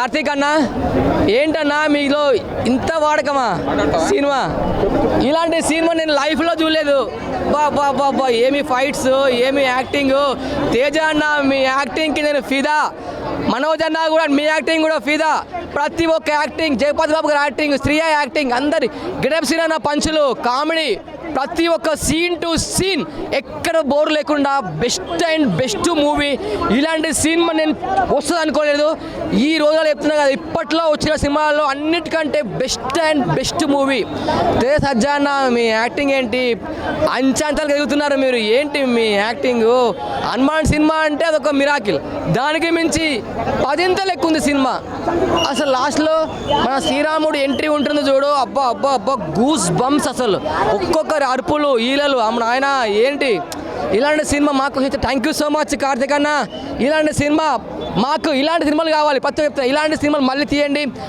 కార్తీక్ అన్న ఏంటన్నా మీలో ఇంత వాడకమా సినిమా? ఇలాంటి సినిమా నేను లైఫ్లో చూడలేదు. బా ఏమి ఫైట్స్, ఏమి యాక్టింగ్. తేజ అన్న మీ యాక్టింగ్కి నేను ఫిదా. మనోజ్ అన్న కూడా మీ యాక్టింగ్ కూడా ఫిదా. ప్రతి ఒక్క యాక్టింగ్, జయపతి బాబు గారి యాక్టింగ్, శ్రీయ యాక్టింగ్, అందరి గెటప్ సీన్ అన్న పంచులు, కామెడీ, ప్రతి ఒక్క సీన్ టు సీన్ ఎక్కడ బోర్ లేకుండా బెస్ట్ మూవీ. ఇలాంటి సినిమా నేను వస్తుంది అనుకోలేదు. ఈ రోజుల్లో చెప్తున్నా కదా, ఇప్పట్లో వచ్చిన సినిమాల్లో అన్నిటికంటే బెస్ట్ మూవీ. తేజ సజ్జా అన్న మీ యాక్టింగ్ ఏంటి? అంచంతలు ఎదుగుతున్నారు మీరు. ఏంటి మీ యాక్టింగ్? హనుమాన్ సినిమా అంటే అదొక మిరాకిల్. దానికి మించి 10 ఎక్కువ ఉంది సినిమా. అసలు లాస్ట్లో మన శ్రీరాముడు ఎంట్రీ ఉంటుంది చూడు, అబ్బా గూస్ బంప్స్. అసలు ఒక్కొక్కరు అరుపులు, ఈలలు, ఆయన ఏంటి ఇలాంటి సినిమా మాకు. Thank you so much Karthik అన్న. ఇలాంటి సినిమా మాకు, ఇలాంటి సినిమాలు కావాలి. ప్రతి చెప్తా, ఇలాంటి సినిమాలు మళ్ళీ తీయండి.